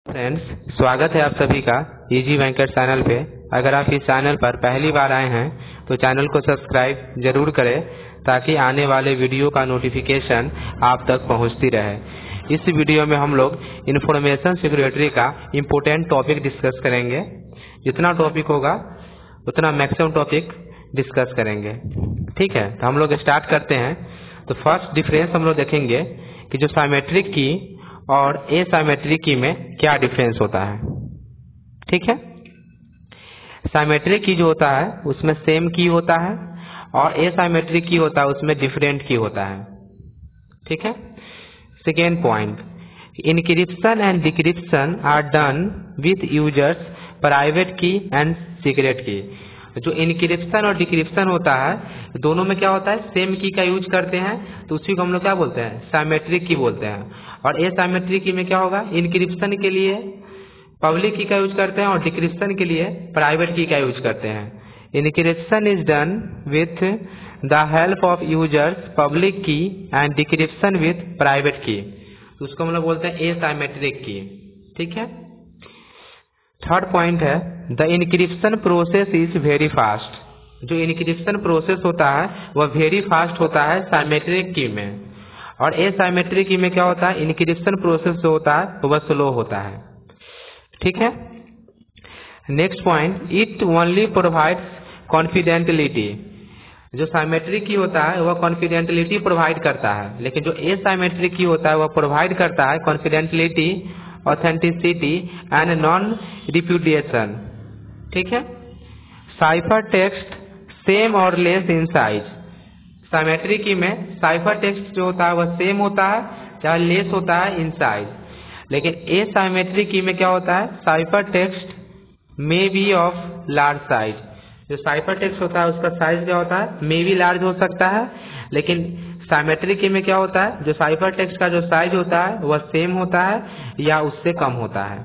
Friends, स्वागत है आप सभी का इजी बैंकर चैनल पे। अगर आप इस चैनल पर पहली बार आए हैं तो चैनल को सब्सक्राइब जरूर करें ताकि आने वाले वीडियो का नोटिफिकेशन आप तक पहुंचती रहे। इस वीडियो में हम लोग इंफॉर्मेशन सिक्योरिटी का इम्पोर्टेंट टॉपिक डिस्कस करेंगे। जितना टॉपिक होगा उतना मैक्सिमम टॉपिक डिस्कस करेंगे। ठीक है, तो हम लोग स्टार्ट करते हैं। तो फर्स्ट डिफरेंस हम लोग देखेंगे कि जो साइमेट्रिक की और एसाइमेट्रिक की में क्या डिफरेंस होता है। ठीक है, साइमेट्रिक की जो होता है उसमें सेम की होता है और एसाइमेट्रिक की होता है उसमें डिफरेंट की होता है। ठीक है, second point, encryption and decryption are done with users private key and secret key. जो इनक्रिप्शन और डिक्रिप्शन होता है दोनों में क्या होता है, सेम की का यूज करते हैं, तो उसी को हम लोग क्या बोलते हैं, साइमेट्रिक की बोलते हैं। और एसाइमेट्रिक की में क्या होगा, इनक्रिप्शन के लिए पब्लिक की का यूज करते हैं और डिक्रिप्शन के लिए प्राइवेट की का यूज करते हैं। Encryption is done with the help of users public की एंड डिक्रिप्शन विथ प्राइवेट की, तो उसको हम लोग बोलते हैं एसाइमेट्रिक की। ठीक है, थर्ड पॉइंट है the encryption process is very fast. जो इनक्रिप्शन प्रोसेस होता है वह वेरी फास्ट होता है साइमेट्रिक की में, और एसाइमेट्रिक की में क्या होता है, इनक्रिप्शन प्रोसेस जो होता है वह स्लो होता है। ठीक है, next point, it only provides confidentiality. जो साइमेट्रिक की होता है वह कॉन्फिडेंटिलिटी प्रोवाइड करता है, लेकिन जो एसाइमेट्रिक की होता है वह प्रोवाइड करता है कॉन्फिडेंटिलिटी, ऑथेंटिसिटी एंड नॉन रिप्यूडिएशन। ठीक है, साइफर टेक्स्ट सेम और लेस इन साइज। साइमेट्रिक की में साइफर टेक्स्ट जो होता है वह सेम होता है चाहे लेस होता है इन साइज, लेकिन एसाइमेट्रिक की में क्या होता है, cipher text may be of large size. जो साइफर टेक्स्ट होता है उसका साइज क्या होता है, मे बी लार्ज हो सकता है, लेकिन साइमेट्रिक की में क्या होता है, जो साइफर टेक्स्ट का जो साइज होता है वह सेम होता है या उससे कम होता है।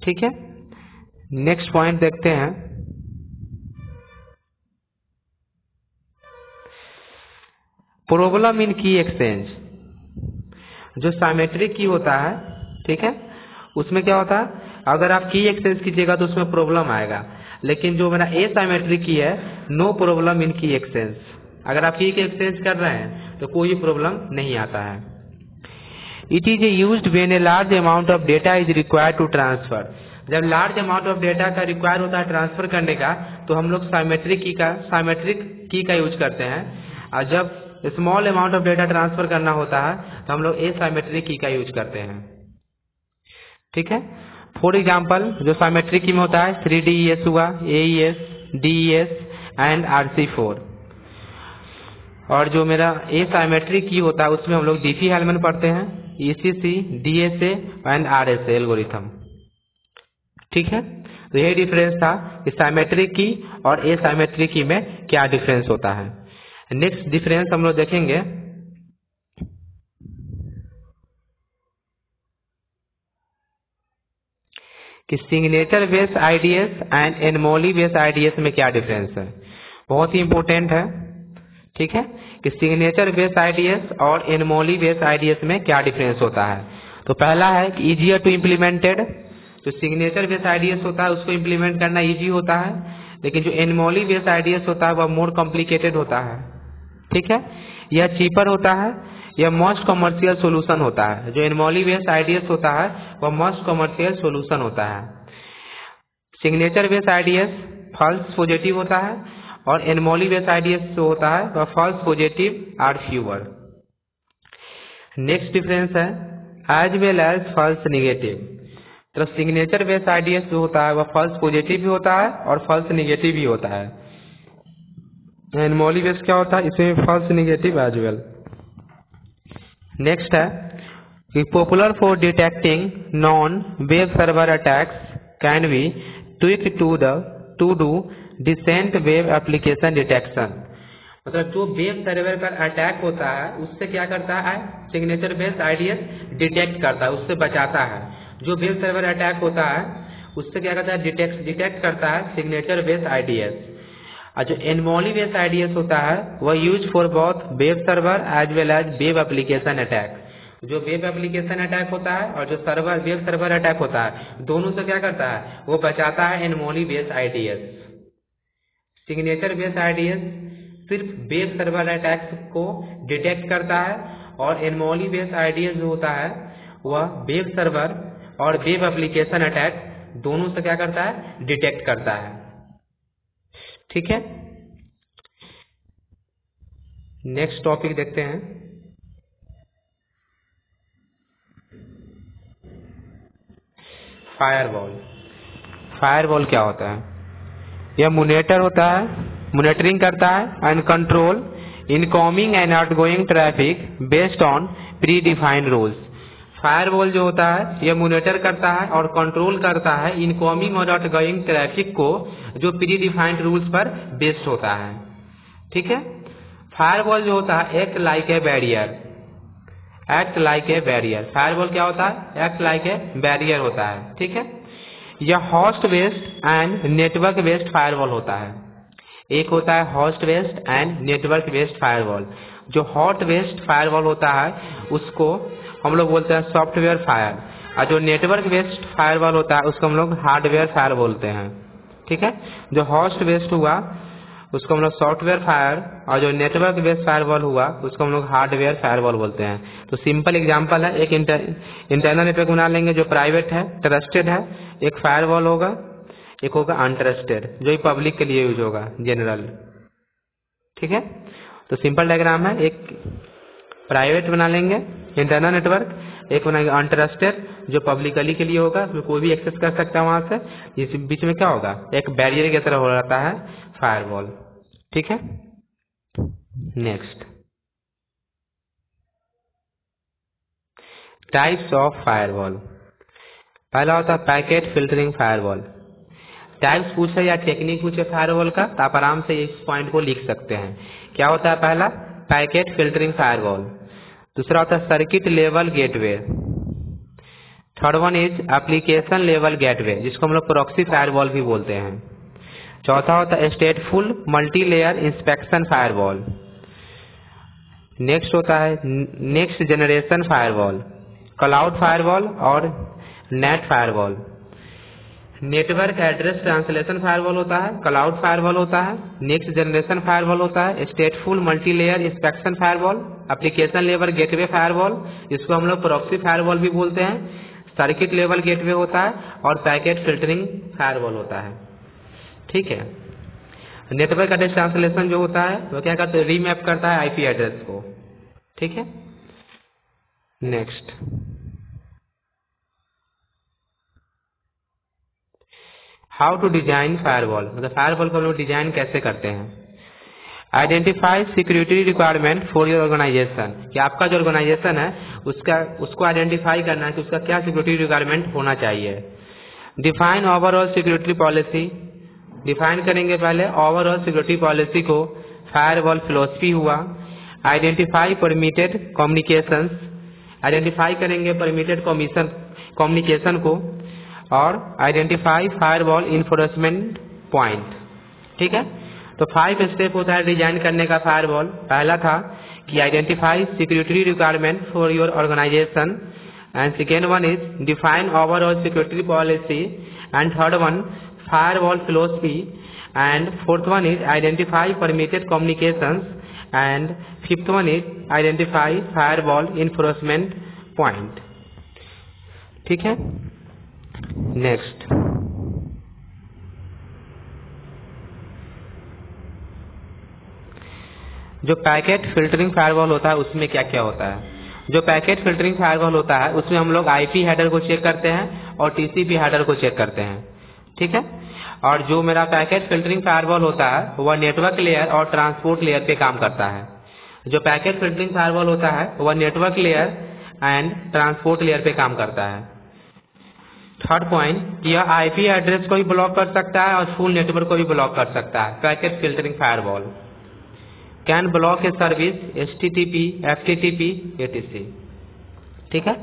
ठीक है, नेक्स्ट पॉइंट देखते हैं, प्रॉब्लम इन की एक्सचेंज। जो साइमेट्रिक की होता है, ठीक है, उसमें क्या होता है, अगर आप की एक्सचेंज कीजिएगा तो उसमें प्रॉब्लम आएगा, लेकिन जो मेरा एसाइमेट्रिक की है, नो प्रॉब्लम इन की एक्सचेंज। अगर आप की एक्सचेंज कर रहे हैं तो कोई प्रॉब्लम नहीं आता है। It is used when a large amount of data is required to transfer. जब लार्ज अमाउंट ऑफ डेटा का रिक्वायर होता है ट्रांसफर करने का, तो हम लोग साइमेट्रिक की का यूज करते हैं, और जब small amount of data transfer करना होता है तो हम लोग एसाइमेट्रिक की का यूज करते हैं। ठीक है, फॉर एग्जाम्पल जो साइमेट्रिक की में होता है 3DES हुआ, AES, DES एंड RC4। और जो मेरा एसाइमेट्रिक की होता है उसमें हम लोग डिफी-हेल्मन पढ़ते हैं, ECC, DSA and RSA algorithm. ठीक है, तो यही डिफरेंस था कि साइमेट्रिक की और एसाइमेट्रिक की में क्या डिफरेंस होता है। नेक्स्ट डिफरेंस हम लोग देखेंगे कि signature based IDS and anomaly based IDS में क्या डिफरेंस है। बहुत ही इंपॉर्टेंट है। ठीक है, कि सिग्नेचर बेस्ड आईडीएस और एनमोली बेस्ड आईडीएस में क्या डिफरेंस होता है। तो पहला है कि इजियर टू इम्प्लीमेंटेड। जो सिग्नेचर बेस्ड आईडीएस होता है उसको इम्प्लीमेंट करना इजी होता है, लेकिन जो एनमोली बेस्ड आईडीएस होता है वह मोर कॉम्प्लिकेटेड होता है। ठीक है, यह चीपर होता है, यह मोस्ट कमर्शियल सोल्यूशन होता है। जो एनमोली बेस्ड आईडीएस होता है वह मोस्ट कमर्शियल सोल्यूशन होता है। Signature based IDS false positive होता है और एनमोली बेस्ड आईडीएस जो होता है वह false positive are fewer. Next difference है as well as false negative. तो सिग्नेचर बेस्ड आईडीएस जो होता है वह फॉल्स पॉजिटिव भी होता है और फॉल्स निगेटिव भी होता है। एनमोली बेस्ड क्या होता है, इसमें false negative as well. Next है कि popular for detecting non web server attacks can be tweak to do decent web application detection. मतलब जो वेब सर्वर पर अटैक होता है उससे क्या करता है, सिग्नेचर बेस्ड आईडीएस डिटेक्ट करता है, उससे बचाता है। जो वेब सर्वर अटैक होता है उससे क्या करता है, डिटेक्ट करता है सिग्नेचर बेस्ड आईडीएस। और जो एनमोली बेस्ड आईडीएस होता है वह use for both web server as well as web application attack. जो वेब एप्लीकेशन अटैक होता है और जो वेब सर्वर अटैक होता है, दोनों से क्या करता है, वो बचाता है anomaly based IDs. Signature based IDs सिर्फ वेब सर्वर अटैक्स को डिटेक्ट करता है और एनोमली बेस्ड आईडीएस जो होता है वह वेब सर्वर और वेब एप्लीकेशन अटैक दोनों से क्या करता है, डिटेक्ट करता है। ठीक है, नेक्स्ट टॉपिक देखते हैं। फायरवॉल। फायरवॉल क्या होता है? यह मॉनिटर होता है, मॉनिटरिंग करता है and control incoming and outgoing traffic based on pre defined rules. Firewall जो होता है यह मॉनिटर करता है और कंट्रोल करता है इनकमिंग और आउटगोइंग ट्रैफिक को जो प्री डिफाइंड रूल्स पर बेस्ड होता है। ठीक है, फायरवॉल जो होता है act like a barrier, act like a barrier. Firewall क्या होता है? एक्ट लाइक ए बैरियर होता है। ठीक है, यह host based and network based firewall होता है। एक होता है host based and network based firewall. जो हॉट बेस्ड फायरवॉल होता है उसको हम लोग बोलते हैं सॉफ्टवेयर फायर, और जो नेटवर्क बेस्ड फायरवॉल होता है उसको हम लोग हार्डवेयर फायर बोलते हैं। ठीक है, जो होस्ट बेस्ड हुआ उसको हम लोग सॉफ्टवेयर फायर, और जो नेटवर्क बेस्ड फायरवॉल हुआ उसको हम लोग हार्डवेयर फायरवॉल बोलते हैं। तो सिंपल एग्जांपल है, एक इंटरनल नेटवर्क बना लेंगे जो प्राइवेट है, ट्रस्टेड है, एक फायरवॉल होगा, एक होगा अनट्रस्टेड जो ही पब्लिक के लिए यूज होगा, जनरल। ठीक है, तो सिंपल डायग्राम है, एक प्राइवेट बना लेंगे इंटरनल नेटवर्क, एक बनाएंगे अनट्रस्टेड जो पब्लिकली के लिए होगा, उसमें कोई भी एक्सेस कर सकता है वहां से। इस बीच में क्या होगा, एक बैरियर की तरह हो जाता है फायरवॉल। ठीक है, नेक्स्ट टाइप्स ऑफ फायरवॉल। पहला होता है पैकेट फिल्टरिंग फायरवॉल। टाइप्स पूछे या टेक्निक पूछे फायरवॉल का तो आप आराम से इस पॉइंट को लिख सकते हैं। क्या होता है? पहला पैकेट फिल्टरिंग फायरवॉल, दूसरा होता है circuit level gateway, third one is application level gateway जिसको हम लोग प्रॉक्सी फायरवॉल भी बोलते हैं, चौथा होता है stateful multi layer inspection firewall, next होता है next generation firewall, cloud firewall और NAT firewall, network address translation firewall होता है, क्लाउड फायरवॉल होता है, नेक्स्ट जनरेशन फायरवॉल होता है, stateful multi layer inspection firewall, application level gateway firewall जिसको हम लोग प्रॉक्सी फायरवॉल भी बोलते हैं, सर्किट लेवल गेटवे होता है और पैकेट फिल्टरिंग फायरवॉल होता है। ठीक है, नेटवर्क एड्रेस ट्रांसलेशन जो होता है वो क्या करता है, रीमैप करता है आईपी एड्रेस को। ठीक है, next how to design firewall, मतलब फायरवॉल को हम लोग डिजाइन कैसे करते हैं। Identify security requirement for your organisation, कि आपका जो ऑर्गेनाइजेशन है उसको आइडेंटिफाई करना है कि उसका क्या सिक्योरिटी रिक्वायरमेंट होना चाहिए। Define overall security policy, define करेंगे पहले ओवरऑल सिक्योरिटी पॉलिसी को, फायरवॉल फिलोसफी हुआ, आइडेंटिफाई परमिटेड कम्युनिकेशंस, आइडेंटिफाई करेंगे परमिटेड कम्युनिकेशन को, और आइडेंटिफाई फायरवॉल इन्फोर्समेंट पॉइंट। ठीक है, तो 5 स्टेप होता है डिजाइन करने का फायरवॉल। पहला था कि identify security requirement for your organisation, and second one is define overall security policy, and third one firewall philosophy, and fourth one is identify permitted communications, and fifth one is identify firewall enforcement point. ठीक है, next जो packet filtering firewall होता है उसमें क्या क्या होता है। जो पैकेट फिल्टरिंग फायरवॉल होता है उसमें हम लोग आईपी हेडर को चेक करते हैं और टीसीपी हेडर को चेक करते हैं। ठीक है, और जो मेरा पैकेट फिल्टरिंग फायरवॉल होता है वह नेटवर्क लेयर और ट्रांसपोर्ट लेयर पे काम करता है। जो पैकेट फिल्टरिंग फायरवॉल होता है वह network layer and transport layer पे काम करता है। थर्ड पॉइंट, यह आईपी एड्रेस को भी ब्लॉक कर सकता है और फुल नेटवर्क को भी ब्लॉक कर सकता है। Packet filtering firewall can block a service HTTP, FTTP, etc. ठीक है,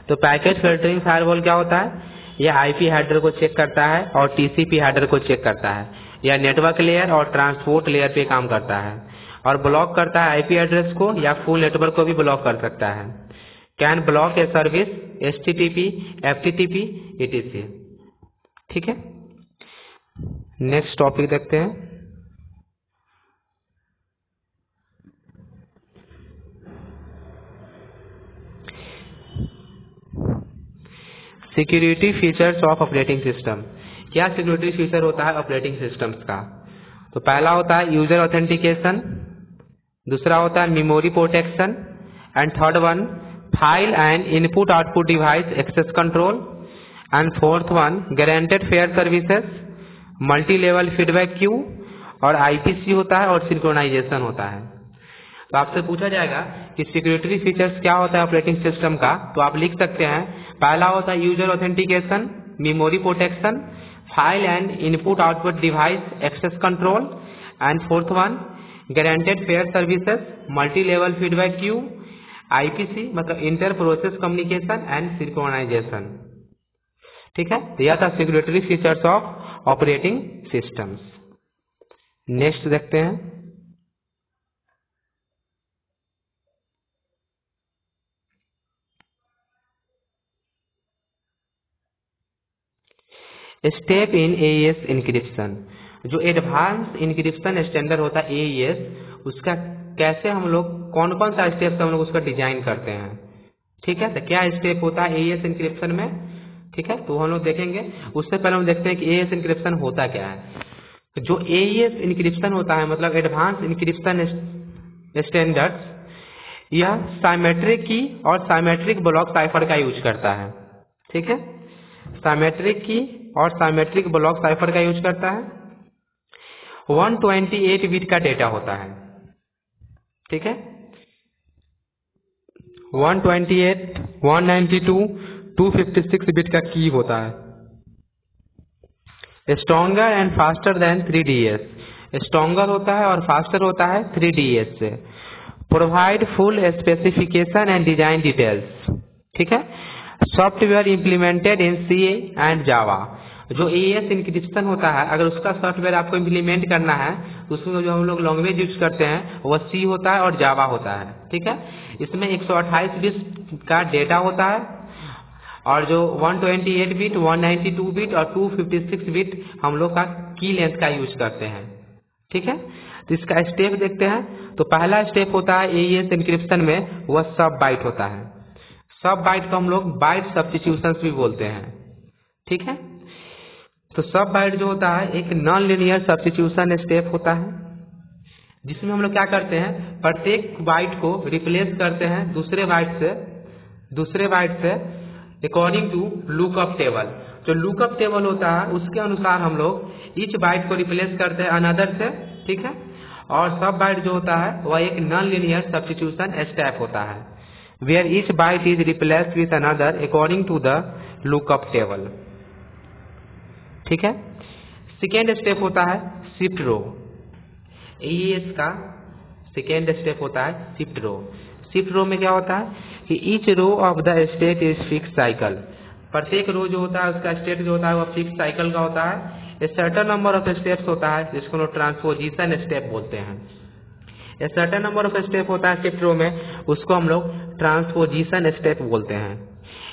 तो पैकेट फिल्टरिंग फायरवॉल क्या होता है, यह आईपी हेडर को चेक करता है और टीसीपी हेडर को चेक करता है। यह नेटवर्क लेयर और ट्रांसपोर्ट लेयर पे काम करता है और ब्लॉक करता है आईपी एड्रेस को या फुल नेटवर्क को भी ब्लॉक कर सकता है। Can block a service, HTTP, FTTP, etc. ठीक है, नेक्स्ट टॉपिक देखते हैं। Security features of operating system. क्या सिक्योरिटी फीचर होता है ऑपरेटिंग सिस्टम्स का? तो पहला होता है यूजर ऑथेंटिकेशन, दूसरा होता है memory protection, and third one file and input output device access control, and fourth one guaranteed fair services, multi level feedback queue, और IPC होता है और सिंक्रोनाइजेशन होता है। तो आपसे पूछा जाएगा कि सिक्योरिटी फीचर्स क्या होता है ऑपरेटिंग सिस्टम का, तो आप लिख सकते हैं पहला होता है user authentication, memory protection, file and input output device access control, and fourth one guaranteed fair services, multi level feedback queue, IPC मतलब inter process communication and synchronisation. ठीक है, तो यह था security features of operating systems. Next देखते हैं। Step in AES encryption. जो advance encryption standard होता है AES, उसका कैसे हम लोग कौन कौन सा स्टेप से हम लोग उसका डिजाइन करते हैं। ठीक है, तो क्या स्टेप होता है AES इंक्रिप्शन में? ठीक है, तो हम लोग देखेंगे। उससे पहले हम देखते हैं कि AES इंक्रिप्शन होता क्या है। तो जो AES इंक्रिप्शन होता है मतलब एडवांस इंक्रिप्शन स्टैंडर्ड, यह साइमेट्रिक की और साइमेट्रिक ब्लॉक साइफर का यूज करता है। ठीक है, साइमेट्रिक की और साइमेट्रिक ब्लॉक साइफर का यूज करता है। 128 बिट का डेटा होता है। ठीक है, 128, 192, 256 बिट का की होता है। Stronger and faster than 3DS, stronger होता है और फास्टर होता है 3DS से। Provide full specification and design details. ठीक है, software implemented in C and Java. जो AES इंक्रिप्शन होता है, अगर उसका सॉफ्टवेयर आपको इम्प्लीमेंट करना है तो उसमें जो हम लोग लैंग्वेज यूज करते हैं वह C होता है और जावा होता है। ठीक है, इसमें 128 बिट का डेटा होता है और जो 128 बिट, 192 बिट और 256 बिट हम लोग का की लेंथ का यूज करते हैं। ठीक है, तो इसका स्टेप देखते हैं। तो पहला स्टेप होता है AES इंक्रिप्शन में, वह सब बाइट होता है। सब बाइट को हम लोग बाइट सब्स्टिट्यूशन भी बोलते हैं। ठीक है, तो सब बाइट जो होता है एक नॉन लीनियर सब्स्टिट्यूशन स्टेप होता है, जिसमें हम लोग क्या करते हैं, प्रत्येक बाइट को रिप्लेस करते हैं दूसरे बाइट से अकॉर्डिंग टू लुकअप टेबल। जो लुकअप टेबल होता है उसके अनुसार हम लोग ईच बाइट को रिप्लेस करते हैं अनदर से। ठीक है, और सब बाइट जो होता है वह एक नॉन लीनियर सब्स्टिट्यूशन स्टेप होता है, where each byte is replaced with another according to the lookup table। ठीक है, सेकेंड स्टेप होता है शिफ्ट रो। AES का सेकेंड स्टेप होता है शिफ्ट रो। शिफ्ट रो में क्या होता है कि each row of the state is fix cycle. प्रत्येक रो जो होता है उसका स्टेट जो होता है वह फिक्स साइकिल का होता है। A certain number of steps होता है जिसको हम लोग ट्रांसपोजिशन स्टेप बोलते हैं। A certain number of step होता है शिफ्ट रो में, उसको हम लोग ट्रांसपोजिशन स्टेप बोलते हैं।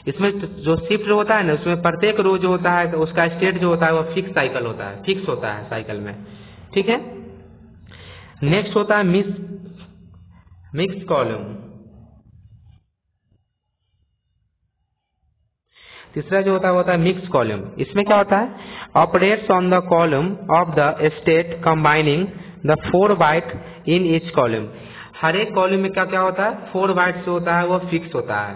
इसमें जो शिफ्ट रो होता है ना, उसमें प्रत्येक रो जो होता है तो उसका स्टेट जो होता है वह फिक्स साइकिल होता है, फिक्स होता है साइकिल में। ठीक है, नेक्स्ट होता है मिक्स कॉलम। तीसरा जो होता है मिक्स कॉलम। इसमें क्या होता है, operates on the column of the state combining the 4 byte in each column. हर एक कॉलम में क्या क्या होता है, 4 बाइट जो होता है वह फिक्स होता है।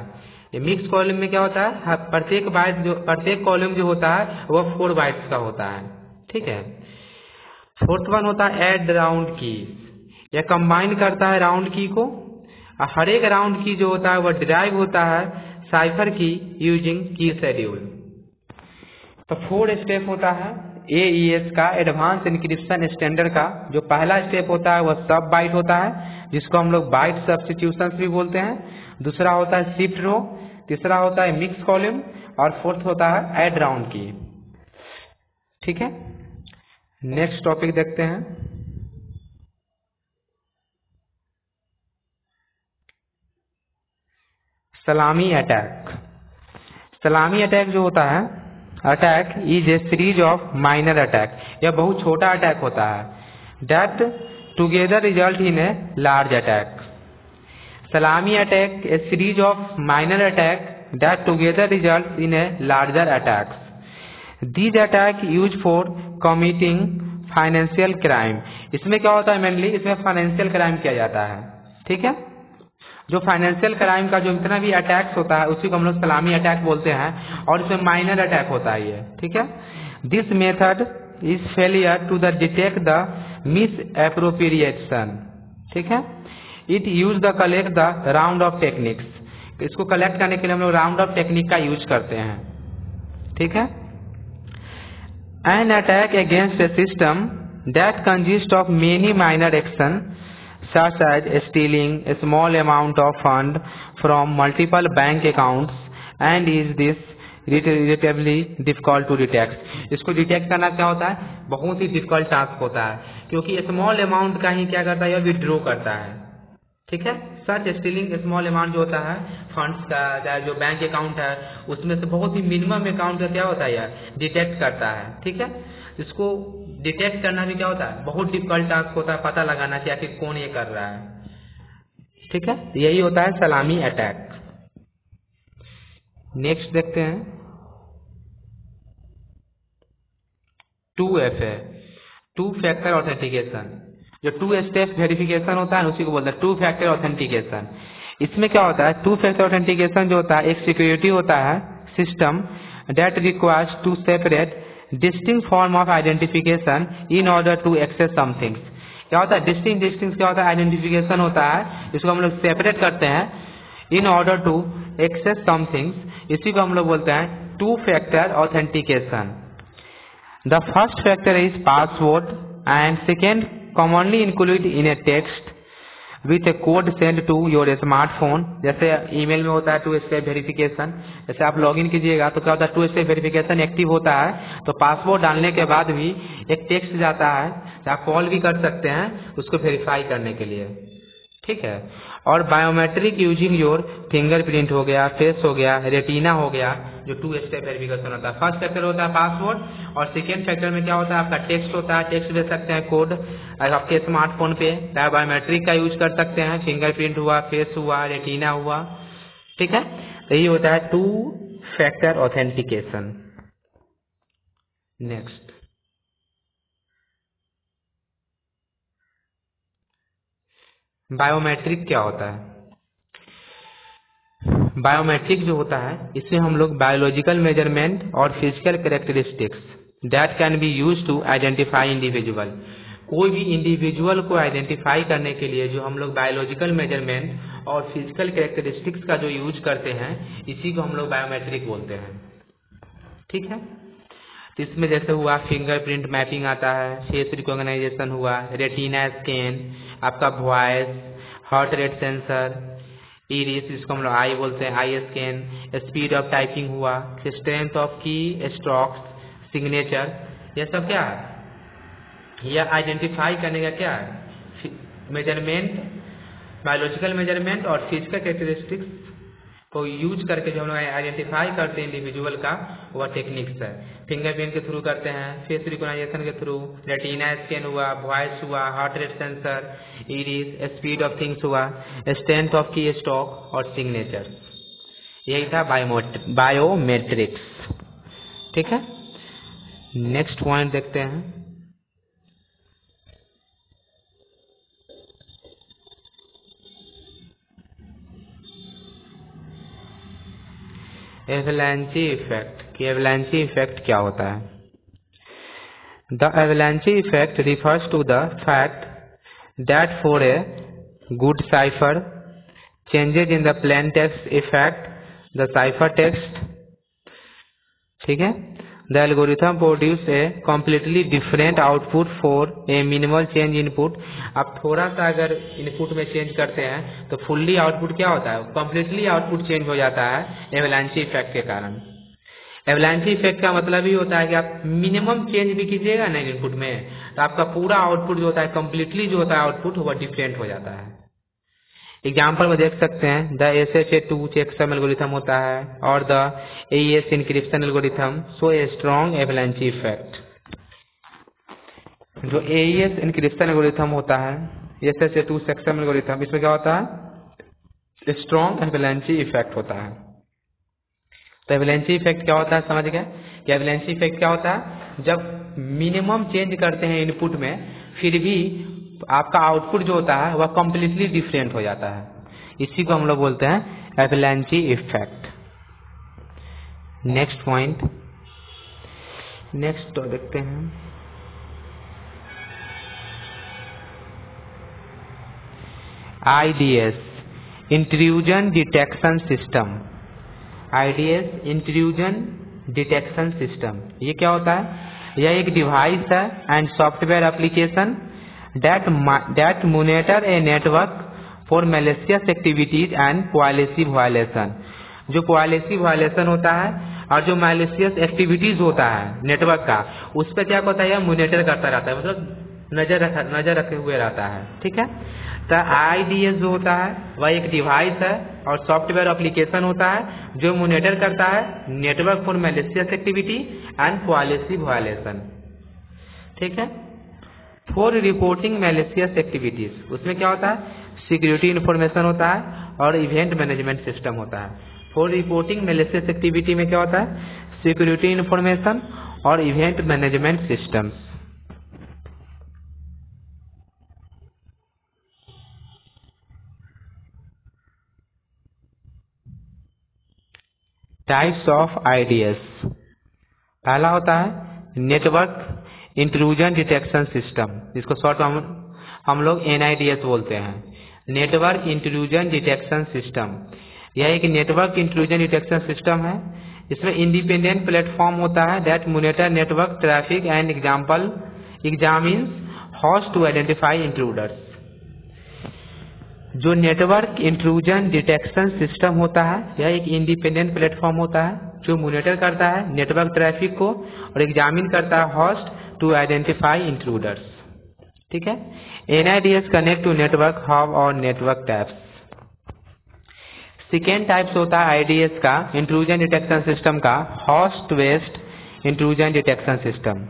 ये मिक्स कॉलम में क्या होता है, प्रत्येक कॉलम जो होता है वह 4 बाइट्स का होता है। ठीक है, फोर्थ वन होता है ऐड राउंड की। यह कंबाइन करता है राउंड की को। हर एक राउंड की जो होता है वह डिराइव होता है साइफर की यूजिंग की शेड्यूल। तो 4 स्टेप होता है AES का, एडवांस इंक्रिप्शन स्टैंडर्ड का। जो पहला स्टेप होता है वह सब बाइट होता है जिसको हम लोग बाइट सब्स्टिट्यूशन भी बोलते हैं। दूसरा होता है शिफ्ट रो, तीसरा होता है मिक्स कॉलम और फोर्थ होता है ऐड राउंड की। ठीक है, नेक्स्ट टॉपिक देखते हैं। सलामी अटैक। सलामी अटैक जो होता है, attack is a series of minor attack, यह बहुत छोटा अटैक होता है, that together result in a large attack. Salami attack a series of minor attack that together result in a larger attacks. These attack use for committing financial crime. इसमें क्या होता है, mainly इसमें फाइनेंशियल क्राइम किया जाता है, ठीक है। जो फाइनेंशियल क्राइम का जो जितना भी अटैक्स होता है उसी को हम लोग सलामी अटैक बोलते हैं, और इसमें माइनर अटैक होता है ये, ठीक है। This method is failure to the detect the misappropriation, ठीक है। It use the collect the round off techniques. इसको कलेक्ट करने के लिए हम लोग राउंड ऑफ टेक्निक का यूज करते हैं, ठीक है। An attack against a system that consist of many minor action such as stealing a small amount of fund from multiple bank accounts and is this relatively difficult to detect। इसको detect करना क्या होता है, बहुत ही difficult task होता है, क्योंकि small amount का ही क्या करता है, यह विड्रॉ करता है, ठीक है। सच स्टीलिंग स्मॉल अमाउंट जो होता है फंड्स का, चाहे जो बैंक अकाउंट है उसमें से बहुत ही मिनिमम अकाउंट का क्या होता है यार, डिटेक्ट करता है, ठीक है। इसको डिटेक्ट करना भी क्या होता है, बहुत डिफिकल्ट टास्क होता है, पता लगाना चाहिए कि कौन ये कर रहा है, ठीक है। यही होता है सलामी अटैक। नेक्स्ट देखते हैं 2FA, टू फैक्टर ऑथेंटिकेशन। जो 2 स्टेप वेरिफिकेशन होता है उसी को बोलते हैं 2 फैक्टर ऑथेंटिकेशन। इसमें क्या होता है, 2 फैक्टर ऑथेंटिकेशन जो होता है एक सिक्योरिटी होता है system that requires to separate distinct form of identification in order to access something. क्या होता है डिस्टिंक्ट क्या होता है, आइडेंटिफिकेशन होता है, इसको हम लोग सेपरेट करते हैं in order to access something, इसी को हम लोग बोलते हैं 2 factor authentication. The first factor is password and second commonly included in a text with a code sent to your smartphone। जैसे ईमेल में होता है 2 स्टेप वेरिफिकेशन, जैसे आप लॉगिन कीजिएगा तो क्या होता है 2 स्टेप वेरिफिकेशन एक्टिव होता है, तो पासवर्ड डालने के बाद भी एक टेक्स्ट जाता है, आप कॉल भी कर सकते हैं उसको वेरीफाई करने के लिए, ठीक है। और बायोमेट्रिक यूजिंग योर फिंगरप्रिंट हो गया, फेस हो गया, रेटिना हो गया, जो 2 स्टेप वेरिफिकेशन होता है। फर्स्ट फैक्टर होता है पासवर्ड, और सेकेंड फैक्टर में क्या होता है आपका टेक्स्ट होता है, टेक्स्ट दे सकते हैं कोड आपके स्मार्टफोन पे, चाहे बायोमेट्रिक का यूज कर सकते हैं, फिंगरप्रिंट हुआ, फेस हुआ, रेटिना हुआ, ठीक है। तो ये होता है 2 फैक्टर ऑथेंटिकेशन। नेक्स्ट बायोमेट्रिक क्या होता है। बायोमेट्रिक जो होता है इसमें हम लोग बायोलॉजिकल मेजरमेंट और physical characteristics that can be use to identify individual. कोई भी इंडिविजुअल को आइडेंटिफाई करने के लिए जो हम लोग बायोलॉजिकल मेजरमेंट और फिजिकल कैरेक्टरिस्टिक्स का जो यूज करते हैं इसी को हम लोग बायोमेट्रिक बोलते हैं, ठीक है। तो इसमें जैसे हुआ फिंगरप्रिंट मैपिंग आता है, फेस रिकॉग्नाइजेशन हुआ, रेटिना स्कैन, आपका voice, heart rate sensor, iris इसको हम लोग आई बोलते हैं, I scan, speed of typing हुआ, स्ट्रेंथ ऑफ की स्ट्रोक्स, सिग्नेचर, यह सब क्या है, यह आइडेंटिफाई करने का क्या है मेजरमेंट, बायोलॉजिकल मेजरमेंट और फिजिकल कैरेक्टरिस्टिक्स को यूज करके जो हम लोग आइडेंटिफाई करते हैं इंडिविजुअल का, वह टेक्निक्स है। फिंगरप्रिंट के थ्रू करते हैं, फेस रिकॉग्नाइजेशन के थ्रू, रेटिना स्कैन हुआ, वॉइस हुआ, heart rate sensor, iris, speed of things हुआ, स्ट्रेंथ ऑफ की स्टॉक और सिग्नेचर। यही था बायोमेट्रिक्स, ठीक है। नेक्स्ट पॉइंट देखते हैं एवलांची इफेक्ट कि एवलांची इफेक्ट क्या होता है। The avalanche effect refers to the fact that for a good cipher changes in the plain text effect the cipher text, ठीक है। The algorithm produce a completely different output for a minimal change input. आप थोड़ा सा अगर input में change करते हैं तो फुल्ली आउटपुट क्या होता है, कम्प्लीटली आउटपुट चेंज हो जाता है एवलांची इफेक्ट के कारण। एवलांची इफेक्ट का मतलब ही होता है कि आप मिनिमम चेंज भी कीजिएगा ना इनपुट में तो आपका पूरा आउटपुट जो होता है कम्प्लीटली जो होता है आउटपुट वह डिफरेंट हो जाता है। एग्जाम्पल में देख सकते हैं द SHA-2 चेकसम एल्गोरिथम होता है और the AES encryption algorithm show a strong avalanche effect. जो AES इंक्रिप्शन एल्गोरिथम होता है, SHA-2 चेकसम एल्गोरिथम, इसमें क्या होता है, स्ट्रॉन्ग एवलांची इफेक्ट होता है। तो एवलांची इफेक्ट क्या होता है, समझ गए कि एवलांची इफेक्ट क्या होता है, जब मिनिमम चेंज करते हैं इनपुट में फिर भी आपका आउटपुट जो होता है वह कम्प्लीटली डिफरेंट हो जाता है, इसी को हम लोग बोलते हैं एवलांची इफेक्ट। नेक्स्ट पॉइंट, नेक्स्ट तो देखते हैं IDS intrusion detection system. IDS intrusion detection system, ये क्या होता है, यह एक डिवाइस है and software application that monitor a network for malicious activities and policy violation। जो पॉलिसी वायलेशन होता है और जो मैलिशियस एक्टिविटीज होता है नेटवर्क का, उस पर क्या होता है, मॉनिटर करता रहता है, मतलब नजर रखे हुए रहता है। ठीक है, तो IDS जो होता है वह एक डिवाइस है और सॉफ्टवेयर एप्लीकेशन होता है जो मॉनिटर करता है network for malicious activity and policy violation. ठीक है, फॉर रिपोर्टिंग मैलिशियस एक्टिविटीज, उसमें क्या होता है, सिक्योरिटी इंफॉर्मेशन होता है और इवेंट मैनेजमेंट सिस्टम होता है। फॉर रिपोर्टिंग मैलिशियस एक्टिविटी में क्या होता है, सिक्योरिटी इंफॉर्मेशन और event management system. Types of IDS, पहला होता है नेटवर्क इंट्रूजन डिटेक्शन सिस्टम, जिसको शॉर्ट हम लोग NIDS बोलते हैं, नेटवर्क इंट्रूजन डिटेक्शन सिस्टम। यह एक नेटवर्क इंट्रूजन डिटेक्शन सिस्टम है। इसमें इंडिपेंडेंट प्लेटफॉर्म होता है that monitor network traffic and examines host to identify intruders. जो नेटवर्क इंट्रूजन डिटेक्शन सिस्टम होता है, यह एक इंडिपेंडेंट प्लेटफॉर्म होता है जो मॉनिटर करता है नेटवर्क ट्रैफिक को और एग्जामिन करता है होस्ट टू आइडेंटिफाई इंट्रूडर्स। ठीक है, NIDS connect to network hub और नेटवर्क टैप्स। सेकेंड टाइप्स होता है IDS का इंट्रूजन डिटेक्शन सिस्टम का, host based intrusion detection system.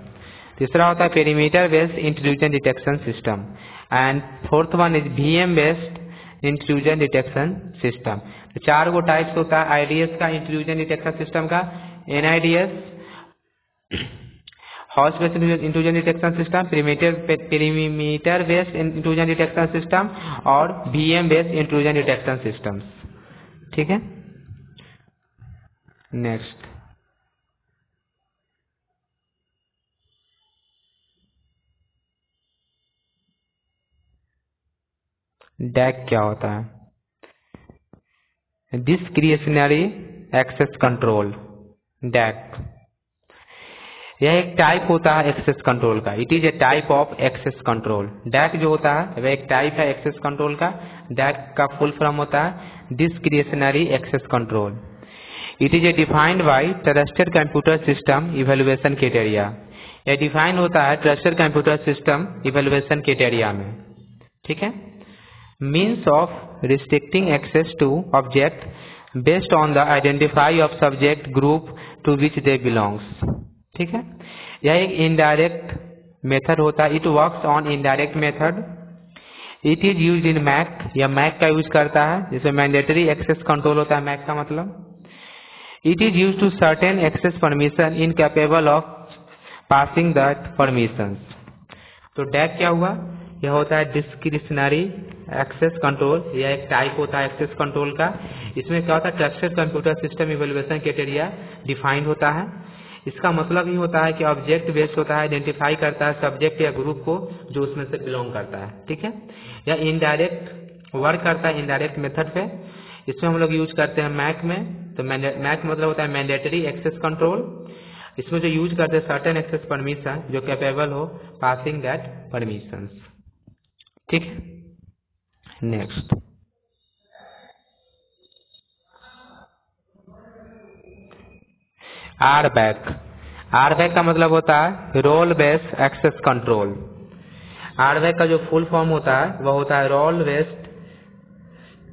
तीसरा होता है perimeter based intrusion detection system and fourth one is VM based intrusion detection system. तो 4 go types होता है IDS का इंट्रूजन डिटेक्शन सिस्टम का, NIDS, host based intrusion detection system, perimeter based intrusion detection system और VM based intrusion detection system. ठीक है, next DAC क्या होता है, डिस्क्रिशनरी एक्सेस कंट्रोल। DAC यह एक टाइप होता है एक्सेस कंट्रोल का, it is a type of access control. DAC जो होता है वह एक टाइप है एक्सेस कंट्रोल का। DAC का फुल फॉर्म होता है discretionary access control. It is a defined by trusted computer system evaluation criteria. यह डिफाइन होता है trusted computer system evaluation criteria में। ठीक है, means of restricting access to object based on the identify of subject group to which they belongs। ठीक है, यह एक इनडायरेक्ट मेथड होता है, it works on indirect method. It is use in MAC, या मैक का यूज करता है, जिसमें मैंडेटरी एक्सेस कंट्रोल होता है मैक का मतलब। It is use to certain access permission incapable of passing that permission. तो DAC क्या हुआ, यह होता है डिस्क्रिशनरी एक्सेस कंट्रोल, यह एक टाइप होता है एक्सेस कंट्रोल का। इसमें क्या होता है, trusted computer system evaluation criteria defined होता है। इसका मतलब ही होता है कि ऑब्जेक्ट बेस्ड होता है, आइडेंटिफाई करता है सब्जेक्ट या ग्रुप को जो उसमें से बिलोंग करता है। ठीक है, यह इनडायरेक्ट वर्क करता है इनडायरेक्ट मेथड पे। इसमें हम लोग यूज करते हैं मैक में, तो मैक मतलब होता है मैंडेटरी एक्सेस कंट्रोल। इसमें जो यूज करते हैं सर्टेन एक्सेस परमिशन जो कैपेबल हो पासिंग दैट परमिशन। ठीक है, नेक्स्ट RBAC का मतलब होता है role based access control. RBAC का जो फुल फॉर्म होता है वह होता है role based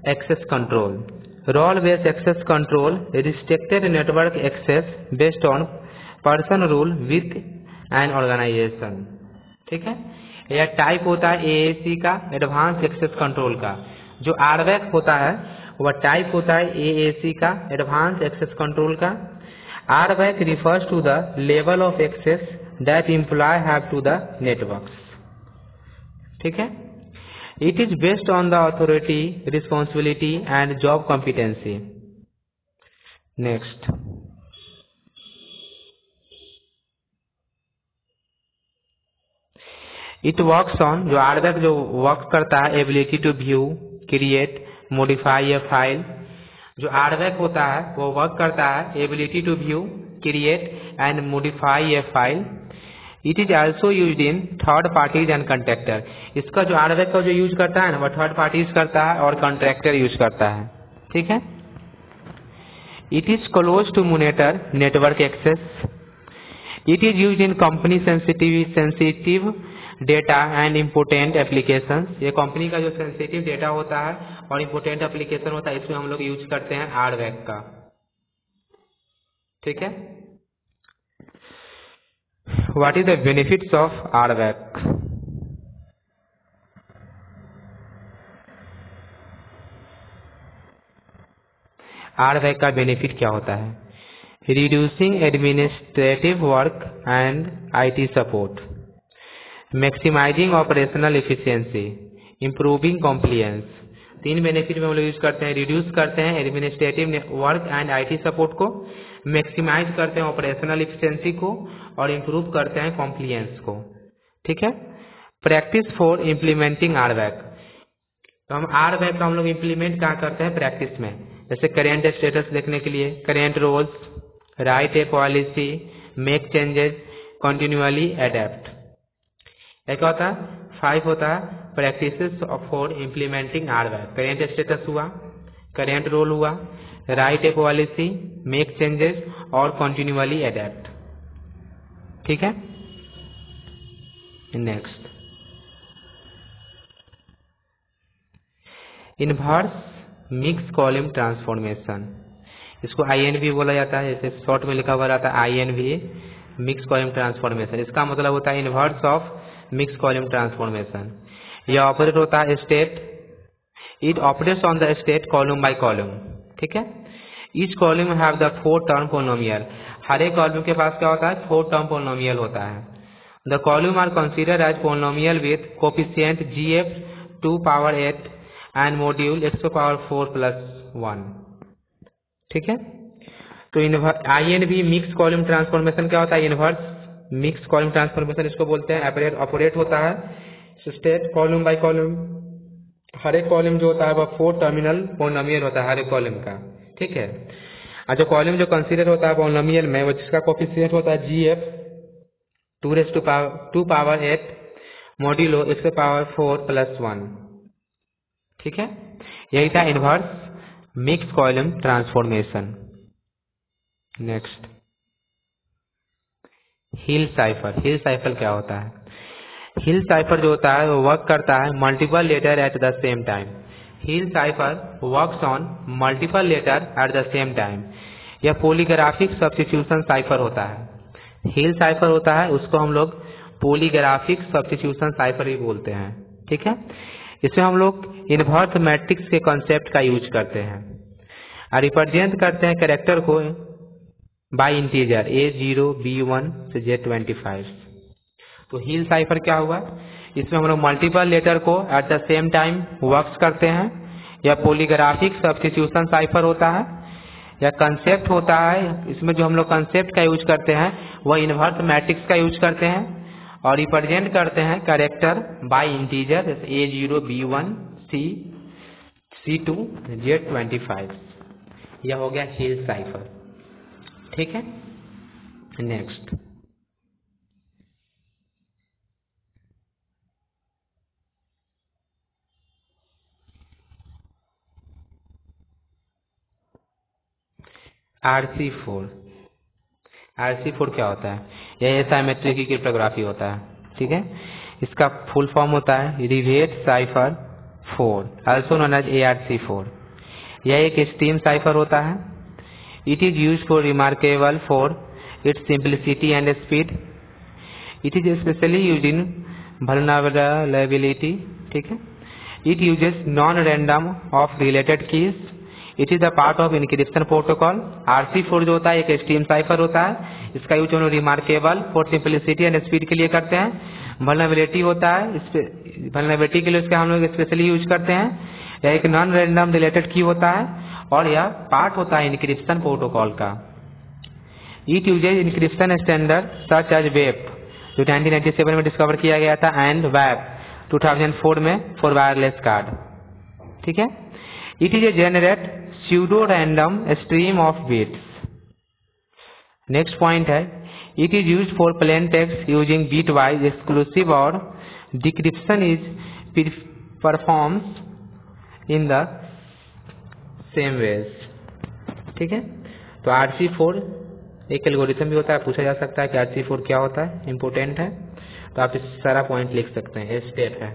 access control. Role-based access control restricted network access based on person rule with an organization. ठीक है, यह टाइप होता है AAC का, एडवांस एक्सेस कंट्रोल का। जो RBAC होता है वह टाइप होता है AAC का, एडवांस एक्सेस कंट्रोल का। RBAC refers to the level of access that employee have to the networks. ठीक है, it is based on the authority, responsibility and job competency. Next, it works on, जो RBAC जो work करता है ability to view, create, modify a file। जो RBAC होता है वो वर्क करता है ability to view, create and modify a file। It is also used in third parties and contractor। इसका जो RBAC का जो यूज करता है ना वह थर्ड पार्टीज करता है और कॉन्ट्रैक्टर यूज करता है। ठीक है, It is close to monitor network access। It is used in company sensitive data and important applications। ये कंपनी का जो सेंसिटिव डेटा होता है और इम्पोर्टेंट एप्लीकेशन होता है, इसमें हम लोग यूज करते हैं RBAC का। ठीक है, What is the benefits of RBAC? RBAC का बेनिफिट क्या होता है? Reducing administrative work and IT support, maximizing operational efficiency, improving compliance। तीन बेनिफिट में हम लोग यूज करते हैं। रिड्यूस करते हैं administrative work and IT support को, मैक्सिमाइज करते हैं ऑपरेशनल एफिशिएंसी को और इम्प्रूव करते हैं कॉम्प्लियंस को। ठीक है, प्रैक्टिस फॉर इम्प्लीमेंटिंग RBAC। तो हम RBAC का हम लोग इम्प्लीमेंट क्या करते हैं प्रैक्टिस में, जैसे करेंट स्टेटस देखने के लिए, current roles, write a policy, make changes, continuously adapt. एक होता है 5 होता है practices for implementing RBAC। Current status हुआ, करेंट रोल हुआ, write a policy, make changes और कंटिन्यूअली एडेप्ट। ठीक है, next, inverse mix column transformation. इसको INV बोला जाता है, जैसे शॉर्ट में लिखा हुआ रहता है INV, मिक्स कॉलम ट्रांसफॉर्मेशन। इसका मतलब होता है inverse of mix column transformation. यह ऑपरेट होता है state, it operates on the state column by column. ठीक है, each column have the 4 term polynomial. हर एक कॉलम के पास क्या होता है 4 टर्म पोलिनोमियल होता है। The column are considered as polynomial with coefficient GF 2 power 8 and module x to power 4 + 1। ठीक है, तो INV मिक्स कॉलम ट्रांसफॉर्मेशन क्या होता है, इनवर्स मिक्स कॉलम ट्रांसफॉर्मेशन इसको बोलते हैं। ऑपरेट होता है स्टेट कॉलम बाय कॉलम। हर एक कॉलम जो होता है वह 4 टर्मिनल पोलिनोमियल होता है हर एक कॉलम का। ठीक है, और जो कॉलम जो कंसीडर होता है पोलिनोमियल में वो जिसका कोफिशिएंट होता है GF 2 power 8 modulo x to power 4 + 1। ठीक है, यही था inverse mix column transformation. Next, Hill cipher. Hill cipher क्या होता है? हिल साइफर जो होता है वो वर्क करता है multiple letter at the same time. Hill cipher works on multiple letter at the same time. यह पॉलीग्राफिक सब्स्टिट्यूशन साइफर होता है। हिल साइफर होता है उसको हम लोग पॉलीग्राफिक सब्स्टिट्यूशन साइफर भी बोलते हैं। ठीक है, इसमें हम लोग इनवर्स मैट्रिक्स के कॉन्सेप्ट का यूज करते हैं और रिप्रेजेंट करते हैं कैरेक्टर को बाय इंटीजर A0 B1 से Z25। तो हिल साइफर क्या हुआ, इसमें हम लोग मल्टीपल लेटर को eight the same time works करते हैं। यह पॉलीग्राफिक सब्स्टिट्यूशन साइफर होता है। यह कंसेप्ट होता है, इसमें जो हम लोग कंसेप्ट का यूज करते हैं वह इनवर्स मैट्रिक्स का यूज करते हैं और रिप्रेजेंट करते हैं कैरेक्टर बाय इंटीजर, जैसे A0 B1 C2 Z25। यह हो गया हिल साइफर। ठीक है, नेक्स्ट, RC4। RC4 क्या होता है? यह एसाइमेट्रिक क्रिप्टोग्राफी होता है। ठीक है, इसका फुल फॉर्म होता है reverse cipher 4 also known as ARC4। यह एक स्ट्रीम साइफर होता है। It is used for remarkable for its simplicity and speed। It is especially used in vulnerability। ठीक है। It uses non-random of related keys। It is a part of encryption protocol। RC4 जो होता है एक stream cipher होता है। इसका use हम remarkable for simplicity and speed के लिए करते हैं। वल्नरेबिलिटी होता है, वल्नरेबिलिटी के लिए इसका हम लोग स्पेशली यूज करते हैं। यह एक नॉन रैंडम रिलेटेड की होता है और यह पार्ट होता है इनक्रिप्शन प्रोटोकॉल का। It uses encryption standard such as वेब जो 1997 में डिस्कवर किया गया था एंड वेब 2004 में फॉर वायरलेस कार्ड। ठीक है। It is a generate pseudo random stream of bits. Next point है it is used for plain text using bit wise exclusive और decryption is performs in the same ways. ठीक है। तो RC4 एक algorithm भी होता है, पूछा जा सकता है कि RC4 क्या होता है, इंपोर्टेंट है, तो आप इस सारा पॉइंट लिख सकते हैं, स्टेप है।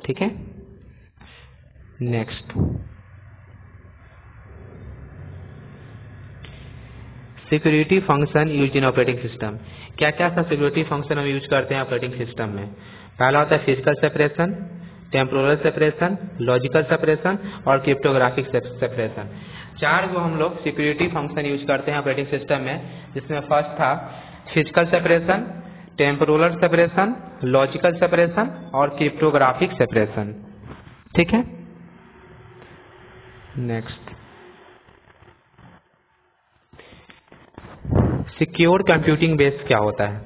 ठीक है। Next security function use in operating system. क्या क्या सा सिक्योरिटी फंक्शन हम यूज करते हैं ऑपरेटिंग सिस्टम में? पहला होता है physical separation, temporal separation, logical separation और क्रिप्टोग्राफिक सेपरेशन। चार जो हम लोग सिक्योरिटी फंक्शन यूज करते हैं ऑपरेटिंग सिस्टम में, जिसमें फर्स्ट था physical separation, temporal separation, logical separation और क्रिप्टोग्राफिक सेपरेशन। ठीक है। नेक्स्ट सिक्योर कंप्यूटिंग बेस क्या होता है?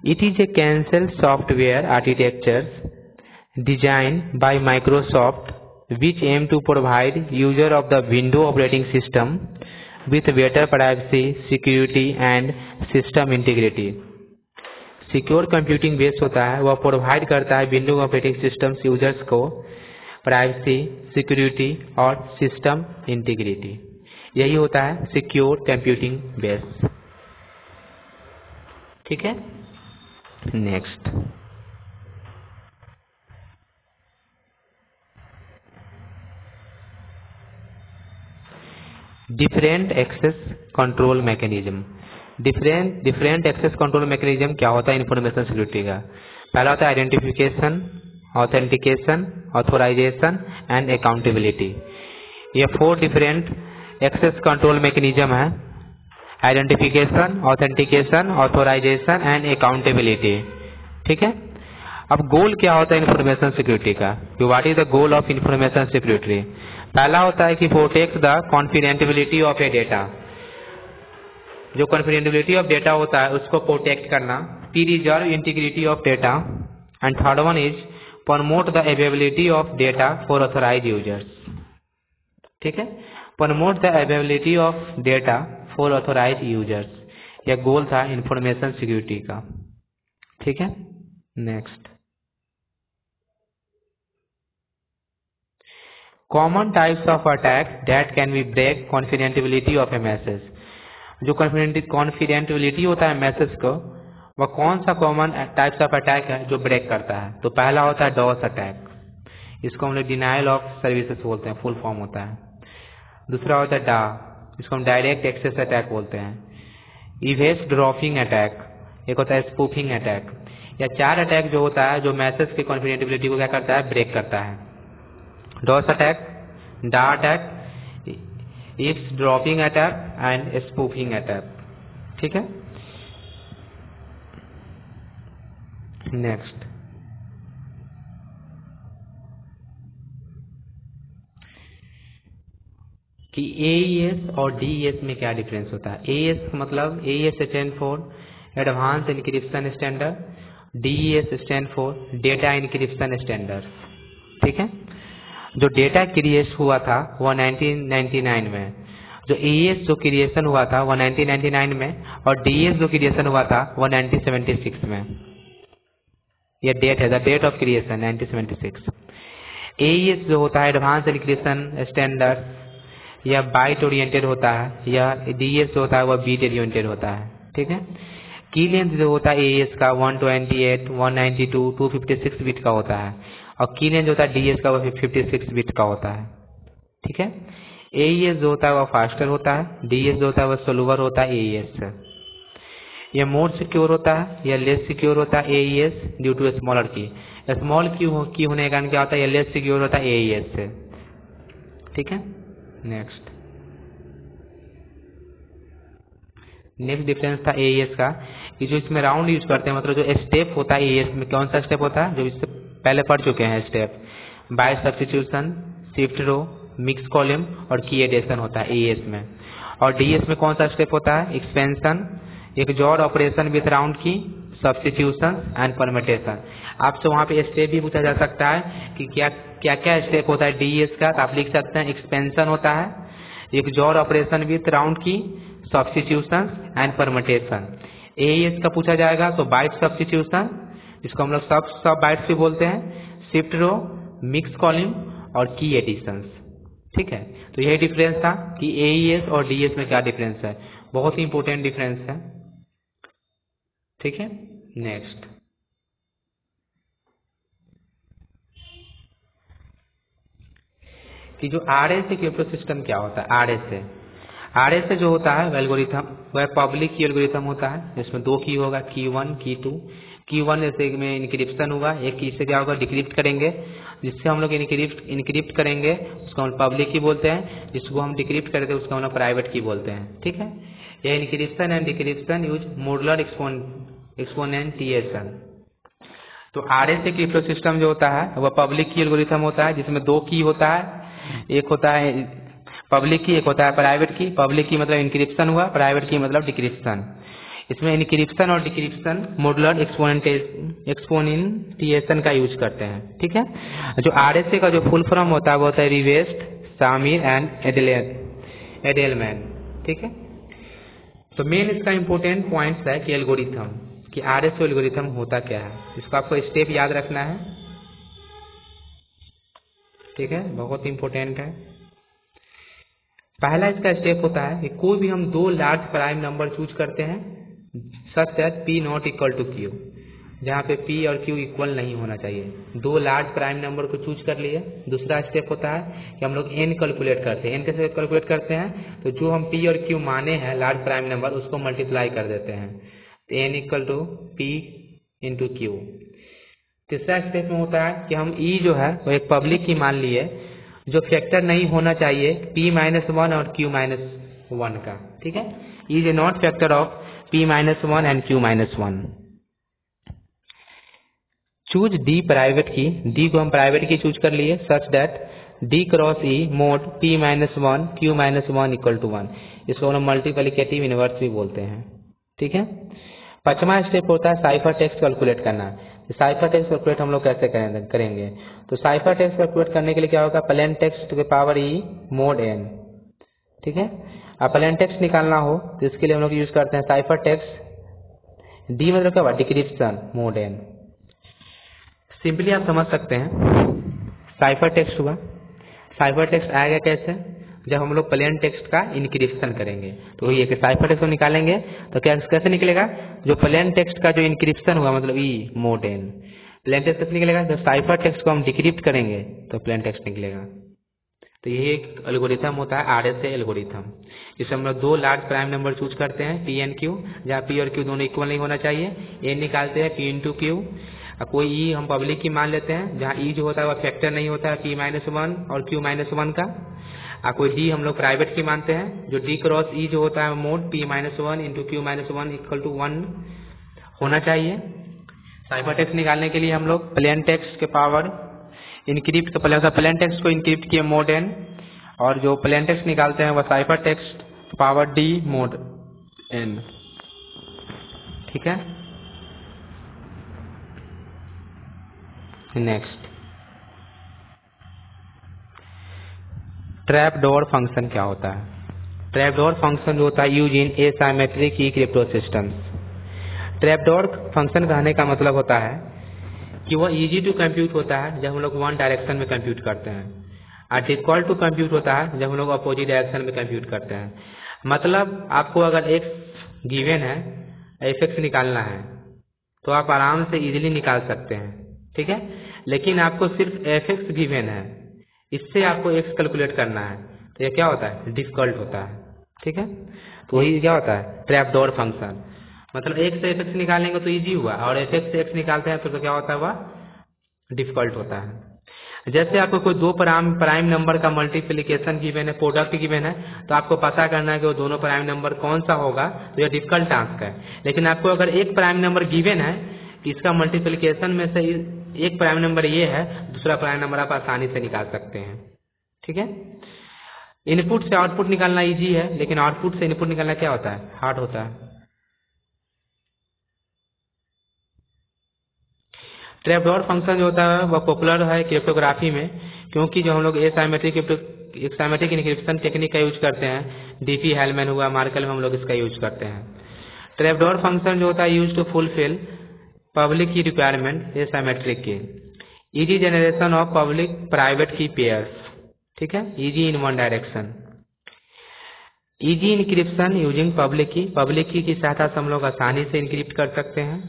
It is A cancel software architecture design by Microsoft which aim to provide user of the Windows operating system with better privacy, security and system integrity। Secure computing base होता है वह provide करता है Windows operating system users को privacy, security और system integrity. यही होता है सिक्योर कंप्यूटिंग बेस। ठीक है। Next different access control mechanism. Different access control mechanism क्या होता है इंफॉर्मेशन सिक्योरिटी का? पहला होता है identification, authentication, authorisation and accountability. ये 4 डिफरेंट एक्सेस कंट्रोल मैकेनिज्म है, identification, authentication, authorisation and accountability. ठीक है। अब गोल क्या होता है इंफॉर्मेशन सिक्योरिटी का? What is the goal of information security? पहला होता है कि protect the confidentiality of A data. जो कॉन्फिडेंशियलिटी ऑफ डेटा होता है उसको प्रोटेक्ट करना। Preserve integrity of data and third one is promote the availability of data for authorised users. ठीक है। Promote the availability of data for authorised users. यह गोल था information security का। ठीक है। Next common types of attack that can be break confidentiality of a message. जो confidentiality होता है मैसेज को, वह कौन सा कॉमन टाइप्स ऑफ अटैक है जो ब्रेक करता है? तो पहला होता है डॉस अटैक, इसको हम लोग डिनाइल ऑफ सर्विसेज बोलते हैं, फुल फॉर्म होता है। दूसरा होता है डा, इसको हम डायरेक्ट एक्सेस अटैक बोलते हैं। इवेस ड्रॉपिंग अटैक, एक होता है स्पूफिंग अटैक। या 4 अटैक जो होता है जो मैसेज की कॉन्फिडेंशियलिटी को क्या करता है? ब्रेक करता है। डॉस अटैक, डा attack, ifs dropping attack and spoofing attack. ठीक है। नेक्स्ट कि AES और DES में क्या डिफरेंस होता है? AES मतलब AES stand for advance encryption standard, DES stand for data encryption standard. ठीक है। जो डेटा क्रिएट हुआ था वह 1999 में, जो AES जो क्रिएशन हुआ था वह 1999 में, और DES जो क्रिएशन हुआ था वह 1976 में। यह डेट है, the date of creation 1976। AES जो होता है एडवांस इंक्रिप्शन स्टैंडर्ड, यह बाइट ओरिएंटेड होता है, यह DES जो होता है वह बीट ओरिएंटेड होता है। ठीक है। की लेंथ जो होता है AES का 128, 192, 256 बिट का होता है, और की रेंज होता है डीएस का वो 56 बिट का होता है। ठीक है, एईएस जो होता है वो फास्टर होता है, डीएस जो होता है वो स्लोअर होता है एईएस से। यह मोर सिक्योर होता है, यह लेस सिक्योर होता है एईएस ड्यू टू स्मॉलर की। स्मॉल की होने के कारण क्या होता है, यह लेस सिक्योर होता है एईएस से। ठीक है, नेक्स्ट डिफरेंस था एईएस का कि जो इसमें राउंड यूज करते हैं, मतलब जो स्टेप होता है एईएस में, कौन सा स्टेप होता है, जो इससे पहले पढ़ चुके हैं स्टेप, बाइट सब्स्टिट्यूशन, शिफ्ट रो, मिक्स कॉलम और की एडिशन होता है एईएस में। और डीएस में कौन सा स्टेप होता है, एक्सपेंशन, एक जॉड ऑपरेशन विथ राउंड की, सब्स्टिट्यूशन एंड परम्यूटेशन। आपसे वहां पे स्टेप भी पूछा जा सकता है कि क्या क्या क्या स्टेप होता है डीएस का, तो आप लिख सकते हैं एक्सपेंशन होता है, एक जॉड ऑपरेशन विथ राउंड की, सब्स्टिट्यूशन एंड परम्यूटेशन। एईएस का पूछा जाएगा तो बाइट सब्स्टिट्यूशन, इसको हम लोग सब बाइट्स भी बोलते हैं, शिफ्ट रो, मिक्स कॉलम और की एडिशंस। ठीक है, तो यही डिफरेंस था कि एईएस और डीएस में क्या डिफरेंस है, बहुत ही इंपॉर्टेंट डिफरेंस है। ठीक है, नेक्स्ट कि जो आरएसए क्रिप्टो सिस्टम क्या होता है। आरएसए जो होता है एल्गोरिथम, वह पब्लिक की एल्गोरिथम होता है, जिसमें दो की होगा, की 1 की 2। की 1 जैसे में इनक्रिप्शन होगा, एक की से क्या होगा, डिक्रिप्ट करेंगे, जिससे हम लोग इनक्रिप्ट करेंगे उसको हम पब्लिक की बोलते हैं, जिसको हम डिक्रिप्ट करते हैं उसको हम लोग प्राइवेट की बोलते हैं। ठीक है, यह encryption and decryption use modular exponentiation. तो आरएसए क्रिप्टो सिस्टम जो होता है वह पब्लिक की एल्गोरिथम होता है, जिसमें दो की होता है, एक होता है पब्लिक की, एक होता है प्राइवेट की। पब्लिक की मतलब इंक्रिप्शन हुआ, प्राइवेट की मतलब डिक्रिप्शन। इसमें इंक्रिप्शन और डिक्रिप्शन मॉडुलर एक्सपोनेंटिएशन का यूज करते हैं। ठीक है, जो आरएसए का जो फुल फॉर्म होता है वो होता है रिवेस्ट, सामिर एंड एडेलमैन। ठीक है, तो मेन इसका इंपॉर्टेंट पॉइंट्स है कि एल्गोरिथम, कि आरएसए एल्गोरिथम होता क्या है, इसको आपको स्टेप याद रखना है। ठीक है, बहुत इंपॉर्टेंट है। पहला इसका स्टेप होता है कि कोई भी हम दो लार्ज प्राइम नंबर चूज करते हैं such that p not equal to q, जहाँ पे पी और क्यू इक्वल नहीं होना चाहिए। दो लार्ज प्राइम नंबर को चूज कर लिए। दूसरा स्टेप होता है कि हम लोग एन कैलकुलेट करते हैं। एन कैसे कैलकुलेट करते हैं, तो जो हम पी और क्यू माने हैं लार्ज प्राइम नंबर, उसको मल्टीप्लाई कर देते हैं, तो n equal to p into q. तीसरा स्टेप में होता है कि हम ई जो है वो एक पब्लिक की मान लिए, जो फैक्टर नहीं होना चाहिए p-1 और q-1 का। ठीक है, is a not factor of p-1 and q-1। Choose d private key, d को हम प्राइवेट की चूज कर लिए such that d cross e mod p-1 q-1 equal to 1। इसको हम मल्टीप्लिकेटिव इनवर्स भी बोलते हैं। ठीक है, पांचवा स्टेप होता है साइफर टेक्स्ट कैलकुलेट करना। साइफर टेक्स्ट कैलकुलेट हम लोग कैसे करेंगे, तो साइफर टेक्स्ट कैलकुलेट करने के लिए क्या होगा, प्लेन टेक्स्ट के पावर ई मोड एन। ठीक है, अब प्लेन टेक्स्ट निकालना हो तो इसके लिए हम लोग यूज करते हैं साइफर टेक्स्ट, डी मतलब क्या हुआ, डिक्रिप्शन मोड एन। सिंपली आप समझ सकते हैं साइफर टेक्स्ट हुआ। साइफर टेक्स्ट आएगा कैसे, जब हम लोग प्लेन टेक्स्ट का इनक्रिप्शन करेंगे, तो वही है कि साइफर टेक्स्ट को निकालेंगे तो क्या कैसे निकलेगा, जो प्लेन टेक्स्ट का जो इनक्रिप्शन हुआ मतलब e mod n, plain text कैसे निकलेगा, जब साइफर टेक्स्ट को हम डिक्रिप्ट करेंगे तो प्लेन टेक्स्ट निकलेगा। तो यही एक एल्गोरिथम होता है आरएसए एल्गोरिथम, जिसमें हम लोग दो लार्ज प्राइम नंबर चूज करते हैं पी एन क्यू, जहाँ पी और क्यू दोनों इक्वल नहीं होना चाहिए, एन निकालते हैं पी इंटू क्यू, कोई ई हम पब्लिक की मान लेते हैं, जहाँ ई जो होता है वह फैक्टर नहीं होता है p-1 और q-1 का, कोई डी हम लोग प्राइवेट की मानते हैं, जो डी क्रॉस ई जो होता है mode p-1 into q-1 equal to 1 होना चाहिए। साइफर टेक्स्ट निकालने के लिए हम लोग प्लेन टेक्स्ट के पावर इनक्रिप्ट, तो पहले प्लेन टेक्स्ट को इनक्रिप्ट किए मोड एन, और जो प्लेन टेक्स्ट निकालते हैं वह cipher text power d mod n. ठीक है, नेक्स्ट ट्रैपडोर फंक्शन क्या होता है। ट्रैपडोर फंक्शन जो होता है यूज इन एसाइमेट्रिक की क्रिप्टो सिस्टम्स। ट्रैपडोर फंक्शन कहने का मतलब होता है कि वह इजी टू कंप्यूट होता है जब हम लोग वन डायरेक्शन में कंप्यूट करते हैं, और डिफिकल्ट टू कंप्यूट होता है जब हम लोग अपोजिट डायरेक्शन में कंप्यूट करते हैं। मतलब आपको अगर एक्स गिवन है, एफ एक्स निकालना है, तो आप आराम से इजीली निकाल सकते हैं। ठीक है, लेकिन आपको सिर्फ fx गिवन है, इससे आपको x कैलकुलेट करना है, तो ये क्या होता है, डिफिकल्ट होता है। ठीक है, तो वही क्या होता है, ट्रैपडोर फंक्शन। मतलब x से fx निकालेंगे तो इजी हुआ, और fx से x निकालते हैं तो क्या होता है, वह डिफिकल्ट होता है। जैसे आपको कोई दो प्राइम नंबर का मल्टीप्लिकेशन गिवन है, प्रोडक्ट गिवन है, तो आपको पता करना है कि वो दोनों प्राइम नंबर कौन सा होगा, तो यह डिफिकल्ट टास्क है। लेकिन आपको अगर एक प्राइम नंबर गिवन है, इसका मल्टीप्लिकेशन में से एक प्राइम नंबर ये है, दूसरा प्राइम नंबर आप आसानी से निकाल सकते हैं। ठीक है, इनपुट से आउटपुट निकालना इजी है, लेकिन आउटपुट से इनपुट निकालना क्या होता है, हार्ड होता है। ट्रैपडोर फंक्शन जो होता है वह पॉपुलर है क्रिप्टोग्राफी में, क्योंकि जो हम लोग एसाइमेट्रिक इनक्रिप्शन टेक्निक का यूज करते हैं, डीपी हेलमैन हुआ, मार्कल में हम लोग इसका यूज करते हैं। ट्रैपडोर फंक्शन जो होता है यूज टू फुलफिल पब्लिक की रिक्वायरमेंट एसाइमेट्रिक की, easy generation of public private की पेयर्स। ठीक है, easy in one direction, easy encryption using public की सहायता से हम लोग आसानी से इनक्रिप्ट कर सकते हैं।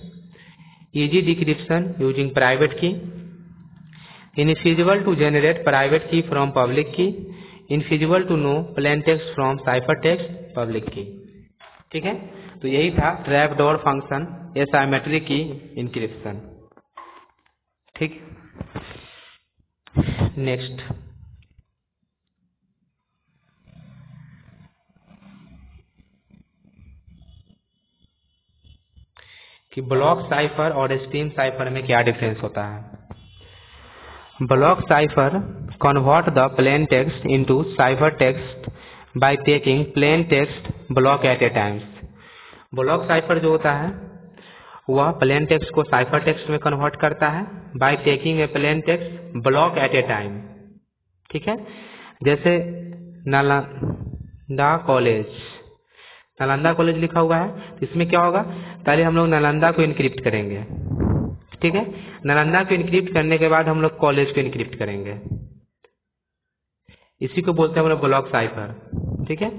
Easy decryption using private key, infeasible to generate private key from public key, infeasible to know plain text from cipher text public key. ठीक है, तो यही था ट्रैपडोर फंक्शन एसाइमेट्रिक की इनक्रिप्शन। ठीक, नेक्स्ट कि ब्लॉक साइफर और स्ट्रीम साइफर में क्या डिफरेंस होता है। Block cipher convert the plain text into cipher text by taking plain text block at a times. Block cipher जो होता है वह प्लेन टेक्स्ट को साइफर टेक्स्ट में कन्वर्ट करता है by taking a plain text block at a time. ठीक है, जैसे नालंदा कॉलेज लिखा हुआ है, इसमें क्या होगा, पहले हम लोग नालंदा को इनक्रिप्ट करेंगे। ठीक है, नालंदा को इनक्रिप्ट करने के बाद हम लोग कॉलेज को इनक्रिप्ट करेंगे, इसी को बोलते हैं हम लोग ब्लॉक साइफर। ठीक है,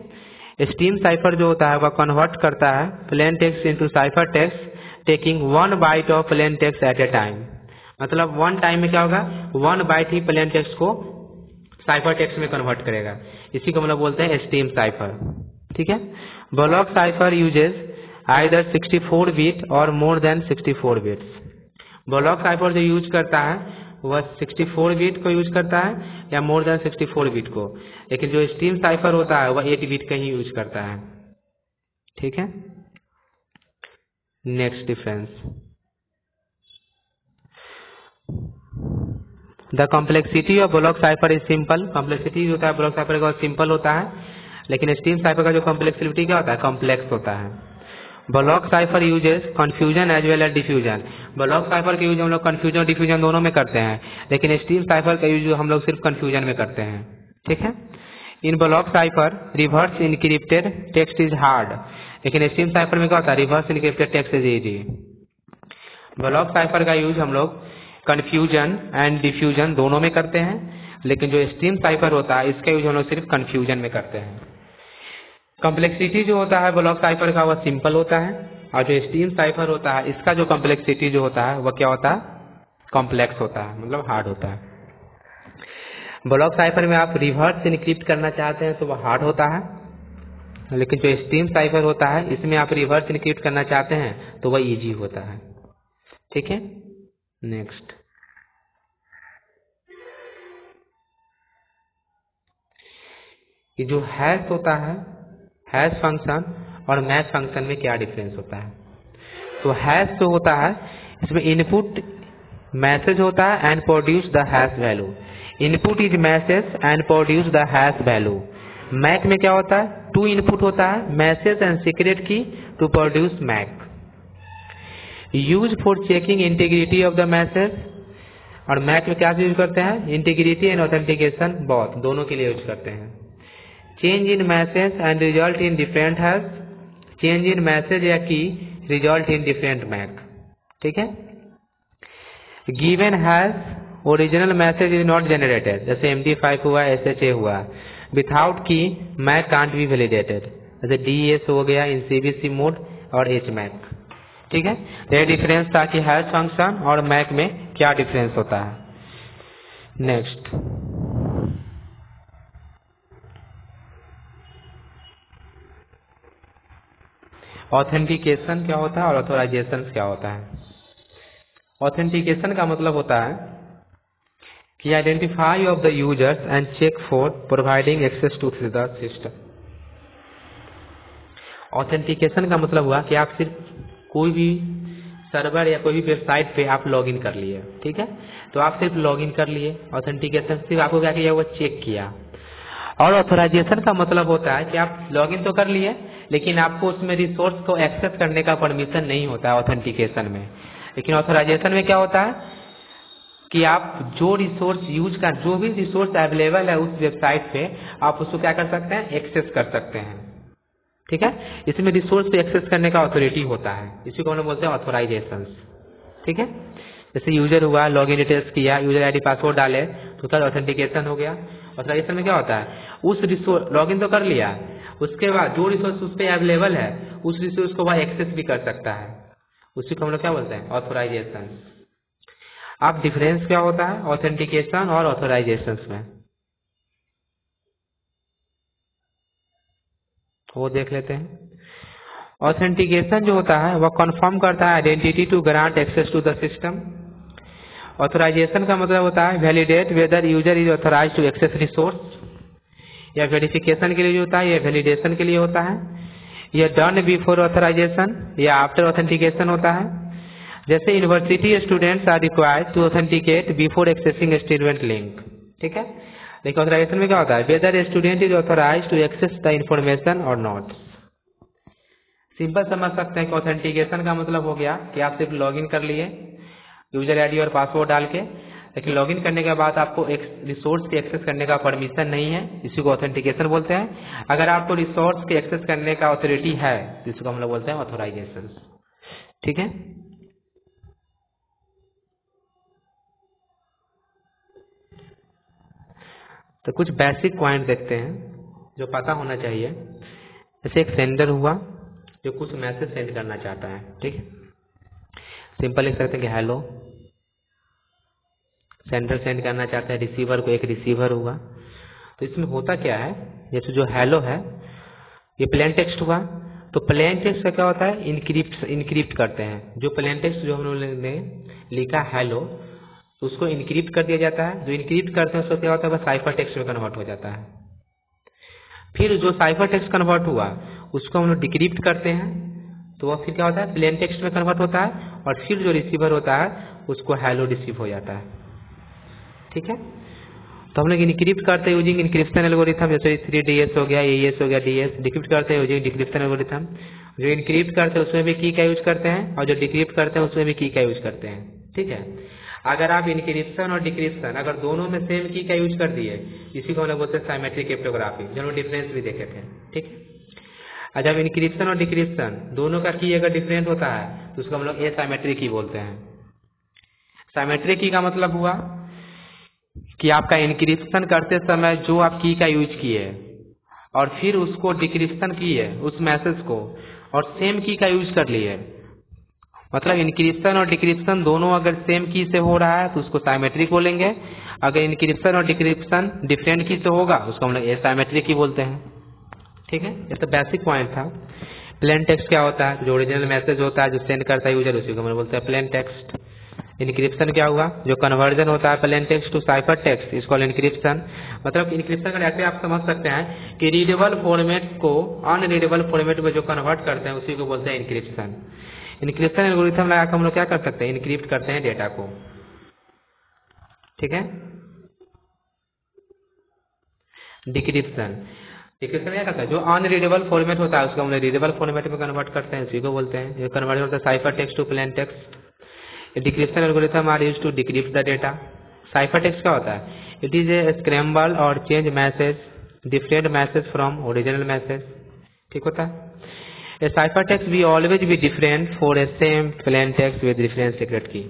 स्ट्रीम साइफर जो होता है वह कन्वर्ट करता है plain text into cipher text taking 1 byte of plain text at a time. मतलब वन टाइम में क्या होगा, 1 बाइट ही प्लेन टेक्स्ट को साइफर टेक्स्ट में कन्वर्ट करेगा, इसी को हम लोग बोलते हैं स्ट्रीम साइफर। ठीक है, block cipher uses either 64 bit और more than 64 bits. Block cipher जो यूज करता है वह 64 बिट को यूज करता है या मोर देन 64 बिट को, लेकिन जो स्ट्रीम साइफर होता है वह 8 बिट का ही यूज करता है। ठीक है, next difference, the complexity of block cipher is simple. Complexity जो होता है ब्लॉक साइफर का सिंपल होता है, लेकिन स्ट्रीम साइफर का जो कॉम्प्लेक्सिटी क्या होता है, कॉम्प्लेक्स होता है। Block cipher uses confusion as well as diffusion. Block cipher का यूज हम लोग कंफ्यूजन और डिफ्यूजन दोनों में करते हैं, लेकिन स्ट्रीम साइफर का यूज हम लोग सिर्फ कंफ्यूजन में करते हैं। ठीक है, in block cipher reverse encrypted text is hard, लेकिन स्ट्रीम साइफर में क्या होता है, reverse encrypted text is easy. Block cipher का यूज हम लोग कंफ्यूजन एंड डिफ्यूजन दोनों में करते हैं, लेकिन जो स्ट्रीम साइफर होता है इसका यूज हम लोग सिर्फ कंफ्यूजन में करते हैं। कॉम्प्लेक्सिटी जो होता है ब्लॉक साइफर का वह सिंपल होता है, और जो स्ट्रीम साइफर होता है इसका जो कॉम्प्लेक्सिटी जो होता है वह क्या होता है, कॉम्प्लेक्स होता है, मतलब हार्ड होता है। ब्लॉक साइफर में आप रिवर्स इनक्रिप्ट करना चाहते हैं तो वह हार्ड होता है, लेकिन जो स्ट्रीम साइफर होता है इसमें आप रिवर्स इनक्रिप्ट करना चाहते हैं तो वह इजी होता है। ठीक है, नेक्स्ट, ये जो हैश होता है, हैश फंक्शन और मैच फंक्शन में क्या डिफरेंस होता है। तो हैश जो होता है इसमें इनपुट मैसेज होता है and produce the hash value. Input is message and produce the hash value. MAC में क्या होता है, 2 इनपुट होता है, message and secret key to produce MAC. Use for checking integrity of the message, और MAC में क्या यूज करते हैं, इंटीग्रिटी एंड ऑथेंटिकेशन बोथ दोनों के लिए यूज करते हैं। Change in message and result in different hash, change in message या की रिजल्ट इन डिफरेंट मैक। ठीक है, given hash original message is not generated, जैसे MD5 हुआ, SHA हुआ, विथआउट की मैक कांट बी वैलिडेटेड, जैसे DES हो गया इन CBC मोड और HMAC। ठीक है, यह डिफरेंस था कि हैश फंक्शन और मैक में क्या डिफरेंस होता है। नेक्स्ट, ऑथेंटिकेशन क्या होता है और ऑथोराइजेशन क्या होता है। ऑथेंटिकेशन का मतलब होता है कि identify of the users and check for providing access to the system. Authentication का मतलब हुआ कि आप सिर्फ कोई भी सर्वर या कोई भी वेबसाइट पे आप लॉगिन कर लिए, ठीक है, तो आप सिर्फ लॉगिन कर लिए। ऑथेंटिकेशन सिर्फ आपको क्या किया, वो चेक किया। और ऑथोराइजेशन का मतलब होता है कि आप लॉगिन तो कर लिए, लेकिन आपको उसमें रिसोर्स को एक्सेस करने का परमिशन नहीं होता है ऑथेंटिकेशन में। लेकिन ऑथोराइजेशन में क्या होता है कि आप जो रिसोर्स यूज कर, जो भी रिसोर्स अवेलेबल है उस वेबसाइट पे, आप उसको क्या कर सकते हैं, एक्सेस कर सकते हैं, ठीक है। इसमें रिसोर्स पे एक्सेस करने का अथॉरिटी होता है, इसी को हम लोग बोलते हैं ऑथोराइजेशन, ठीक है। जैसे यूजर हुआ, लॉगिन डिटेल्स किया, यूजर आईडी पासवर्ड डाले तो उसका ऑथेंटिकेशन हो गया। ऑथोराइजेशन में क्या होता है, उस रिसोर्स लॉगिन तो कर लिया, उसके बाद जो रिसोर्स उस पर अवेलेबल है उस रिसोर्स को वह एक्सेस भी कर सकता है, उसी को हम लोग क्या बोलते हैं, ऑथोराइजेशन। अब डिफरेंस क्या होता है ऑथेंटिकेशन और ऑथोराइजेशन में, वो देख लेते हैं। ऑथेंटिकेशन जो होता है वह कंफर्म करता है identity to grant access to the system. Authorisation का मतलब होता है validate whether user is authorise to access resource. या वेरिफिकेशन के लिए जो होता है, यह वैलिडेशन के लिए होता है। यह डन बिफोर ऑथोराइजेशन या आफ्टर ऑथेंटिकेशन होता है। जैसे university students are required to authenticate before accessing student link, ठीक है। लेकिन ऑथोराइजेशन में क्या होता है, whether student is authorise to access the information और नॉट। सिंपल समझ सकते हैं कि ऑथेंटिकेशन का मतलब हो गया कि आप सिर्फ लॉगिन कर लिए यूजर आईडी और पासवर्ड डाल के, लेकिन लॉगिन करने के बाद आपको एक रिसोर्स के एक्सेस करने का परमिशन नहीं है, इसी को ऑथेंटिकेशन बोलते हैं। अगर आपको रिसोर्स के एक्सेस करने का अथॉरिटी है तो इसको हम लोग बोलते हैं ऑथोराइजेशन, ठीक है। तो कुछ बेसिक पॉइंट देखते हैं जो पता होना चाहिए। जैसे एक सेंडर हुआ जो कुछ मैसेज सेंड करना चाहता है, ठीक है, सिंपल लिख सकते हैं कि हेलो। सेंडर सेंड करना चाहता है रिसीवर को, एक रिसीवर हुआ। तो इसमें होता क्या है, जैसे जो हेलो है ये प्लेन टेक्स्ट हुआ, तो प्लेन टेक्स्ट का क्या होता है, इनक्रिप्ट करते हैं। जो प्लेन टेक्स्ट जो हम लोगों ने लिखा हेलो तो उसको इनक्रिप्ट कर दिया जाता है। जो इनक्रिप्ट करते हैं उसको क्या होता है, वह साइफर टेक्स्ट में कन्वर्ट हो जाता है। फिर जो साइफर टेक्स्ट कन्वर्ट हुआ उसको हम लोग डिक्रिप्ट करते हैं, तो वह फिर क्या होता है, प्लेन टेक्स्ट में कन्वर्ट होता है। और फिर जो रिसीवर होता है उसको हेलो रिसीव हो जाता है, ठीक है। तो हम लोग इनक्रिप्ट करते हैं यूजिंग इनक्रिप्शन एल्गोरिथम, जैसे 3DS हो गया, AES हो गया, DS। डिक्रिप्ट करते हैं यूजिंग डिक्रिप्शन एल्गोरिथम। जो इनक्रिप्ट करते हैं उसमें भी की का यूज करते हैं, और जो डिक्रिप्ट करते हैं उसमें भी की का यूज करते हैं, ठीक है। अगर आप इनक्रिप्शन और डिक्रिप्शन अगर दोनों में सेम की का यूज कर दिए, इसी को हम लोग बोलते हैं साइमेट्रिक क्रिप्टोग्राफी, जो डिफरेंस भी देखे थे, ठीक है। जब इनक्रिप्शन और डिक्रिप्शन दोनों का की अगर डिफरेंट होता है तो उसको हम लोग एसाइमेट्रिक की बोलते हैं। साइमेट्रिक की का मतलब हुआ कि आपका इनक्रिप्शन करते समय जो आप की का यूज किए और फिर उसको डिक्रिप्शन किए उस मैसेज को और सेम की का यूज कर लिए, मतलब इनक्रिप्शन और डिक्रिप्शन दोनों अगर सेम की से हो रहा है तो उसको साइमेट्रिक बोलेंगे। अगर इनक्रिप्शन और डिक्रिप्शन डिफरेंट की से होगा उसको हम लोग एसाइमेट्रिक की बोलते हैं, ठीक है। ये तो बेसिक पॉइंट था। प्लेन टेक्स्ट क्या होता है, जो ओरिजिनल मैसेज होता है जो सेंड करता है यूजर, उसी को हम लोग बोलते हैं प्लेन टेक्स्ट। इनक्रिप्शन क्या हुआ, जो कन्वर्जन होता है plain text to cipher text, इसको इनक्रिप्शन। मतलब इनक्रिप्शन का ऐसे आप समझ सकते हैं कि रीडेबल फॉर्मेट को अनरीडेबल फॉर्मेट में जो कन्वर्ट करते हैं उसी को बोलते हैं इनक्रिप्शन। इनक्रिप्शन एल्गोरिथम लगा कर हम लोग क्या कर सकते हैं, इनक्रिप्ट करते हैं डेटा को, ठीक है। डिक्रिप्शन क्या करता है, जो अनरीडेबल फॉर्मेट होता है उसको हम लोग रीडेबल फॉर्मेट में कन्वर्ट करते हैं, उसी को बोलते हैं। जो कन्वर्जन होता है cipher text to plain text. Decryption algorithm are used to decrypt the data. Cipher text क्या होता है, इट इज ए स्क्रैम्बल और change message different message from original message, ठीक होता है। ए साइफर टेक्स्ट भी always be different for a same plain text with different secret key.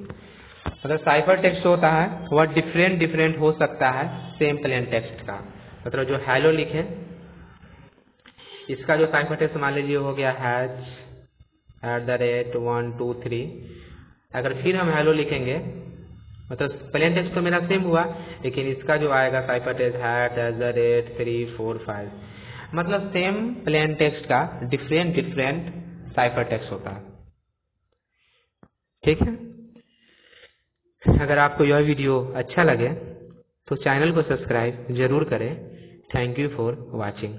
मतलब cipher text होता है वह डिफरेंट हो सकता है सेम प्लेन टेक्स्ट का। मतलब जो हेलो लिखे इसका जो साइफर टेक्स्ट मान लीजिए हो गया #123, अगर फिर हम हेलो लिखेंगे मतलब प्लेन टेक्स्ट तो मेरा सेम हुआ, लेकिन इसका जो आएगा साइफर टेक्स्ट #345, मतलब सेम प्लेन टेक्स्ट का डिफरेंट साइफर टेक्स्ट होता है। ठीक है, अगर आपको यह वीडियो अच्छा लगे तो चैनल को सब्सक्राइब जरूर करें। Thank you for watching.